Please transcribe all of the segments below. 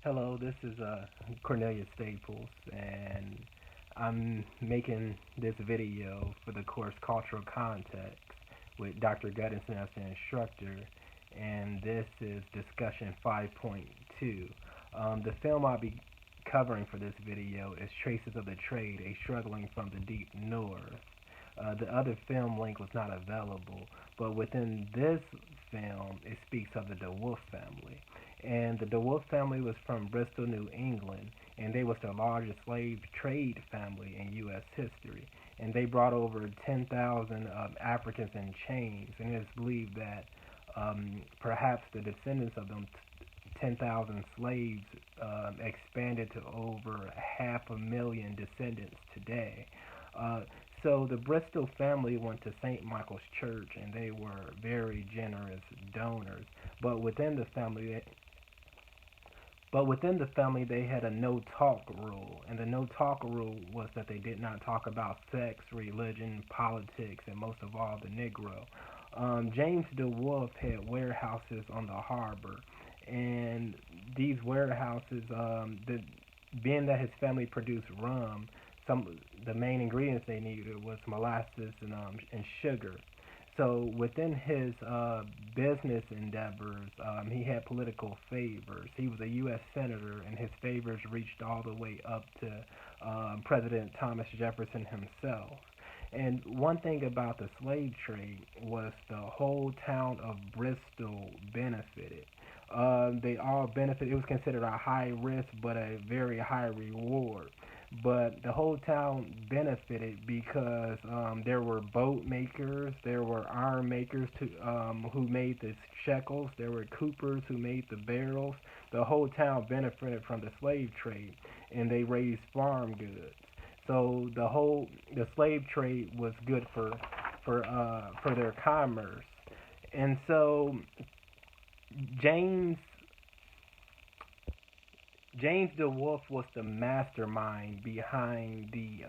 Hello, this is Cornelius Staples, and I'm making this video for the course Cultural Context with Dr. Gudinson as the instructor, and this is discussion 5.2. The film I'll be covering for this video is Traces of the Trade, A Struggling from the Deep North. The other film link was not available, but within this film, it speaks of the DeWolf family. And the DeWolf family was from Bristol, New England, and they was the largest slave trade family in U.S. history. And they brought over 10,000 Africans in chains, and it is believed that perhaps the descendants of them 10,000 slaves expanded to over 500,000 descendants today. Uh, so the Bristol family went to St. Michael's Church, and they were very generous donors. But within the family, they had a no talk rule, and the no talk rule was that they did not talk about sex, religion, politics, and most of all, the Negro. James DeWolf had warehouses on the harbor, and these warehouses, being that his family produced rum, some the main ingredients they needed was molasses and sugar. So within his business endeavors, he had political favors. He was a U.S. senator, and his favors reached all the way up to President Thomas Jefferson himself. And one thing about the slave trade was the whole town of Bristol benefited. They all benefited. It was considered a high risk but a very high reward. But the whole town benefited because there were boat makers, there were iron makers who made the shekels, there were coopers who made the barrels. The whole town benefited from the slave trade, and they raised farm goods. So the slave trade was good for their commerce. And so James James DeWolf was the mastermind behind the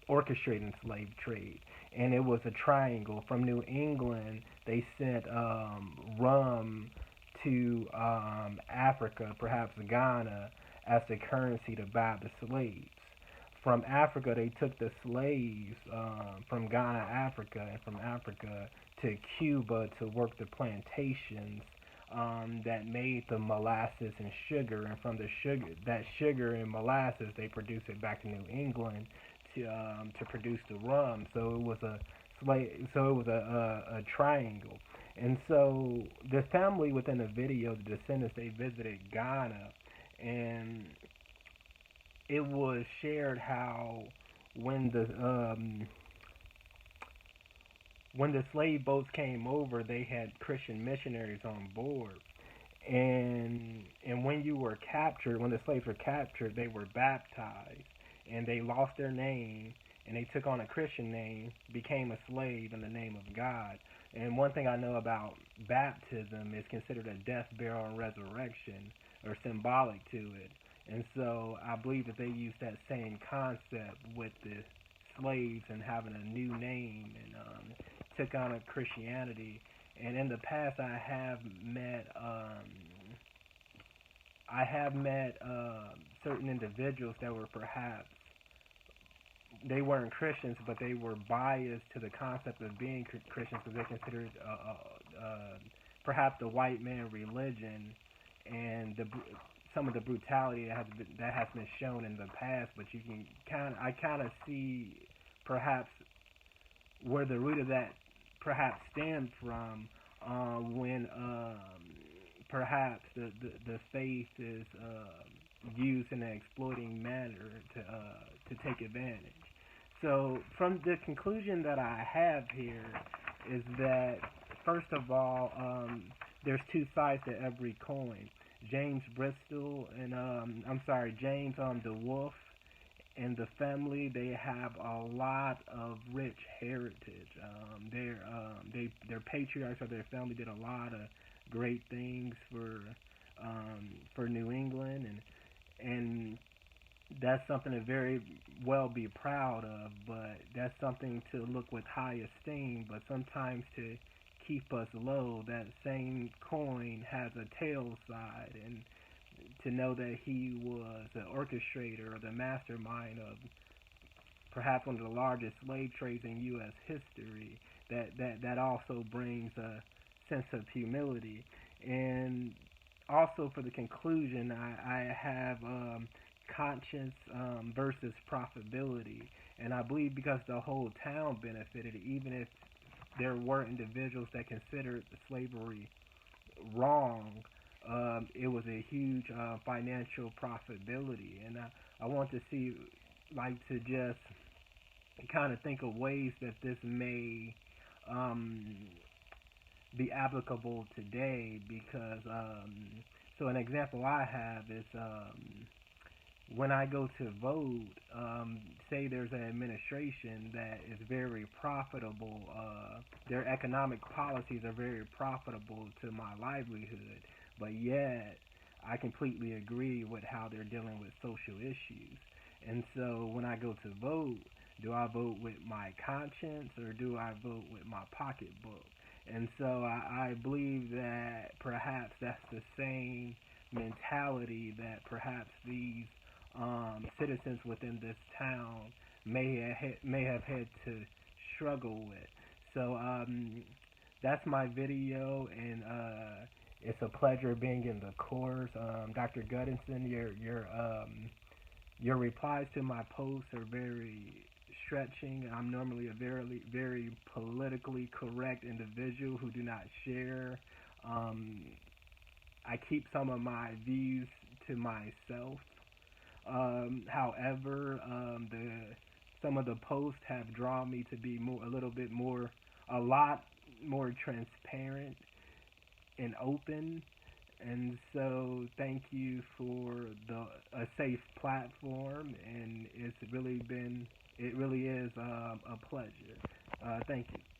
orchestrating slave trade, and it was a triangle. From New England, they sent rum to Africa, perhaps Ghana, as the currency to buy the slaves. From Africa, they took the slaves from Ghana, Africa, and from Africa to Cuba to work the plantations that made the molasses and sugar, and from the sugar and molasses, they produced it back to New England to produce the rum. So it was a triangle, and so the family within the video, the descendants, they visited Ghana, and it was shared how when the um, when the slave boats came over, they had Christian missionaries on board. And when you were captured, when the slaves were captured, they were baptized, and they lost their name, and they took on a Christian name, became a slave in the name of God. And one thing I know about baptism is considered a death, burial, and resurrection, or symbolic to it. And so I believe that they use that same concept with the slaves and having a new name, and took on a Christianity. And in the past, I have met certain individuals that were perhaps they weren't Christians, but they were biased to the concept of being Christians because they considered perhaps the white man religion and some of the brutality that has been shown in the past. But you can I kind of see perhaps where the root of that perhaps stemmed from when perhaps the faith is used in an exploiting manner to take advantage. So from the conclusion that I have here is that first of all, there's two sides to every coin. James Bristol and I'm sorry, James DeWolf and the family, they have a lot of rich heritage. Their patriarchs of their family did a lot of great things for New England, and that's something to very well be proud of. But that's something to look with high esteem. But sometimes to keep us low, that same coin has a tail side, and to know that he was the orchestrator or the mastermind of perhaps one of the largest slave trades in U.S. history, that also brings a sense of humility. And also for the conclusion, I have conscience versus profitability. And I believe because the whole town benefited, even if there were individuals that considered slavery wrong, it was a huge financial profitability. And I want to see, like, to just kind of think of ways that this may um, be applicable today because so an example I have is when I go to vote, say there's an administration that is very profitable, their economic policies are very profitable to my livelihood, but yet I completely agree with how they're dealing with social issues. And so when I go to vote, do I vote with my conscience or do I vote with my pocketbook? And so I believe that perhaps that's the same mentality that perhaps these citizens within this town may have had to struggle with. So that's my video, and it's a pleasure being in the course. Dr. Gudinson, your replies to my posts are very stretching. I'm normally a very politically correct individual who do not share. Um, I keep some of my views to myself. However, the some of the posts have drawn me to be a lot more transparent and open. And so, thank you for a safe platform, and it really is a pleasure. Thank you.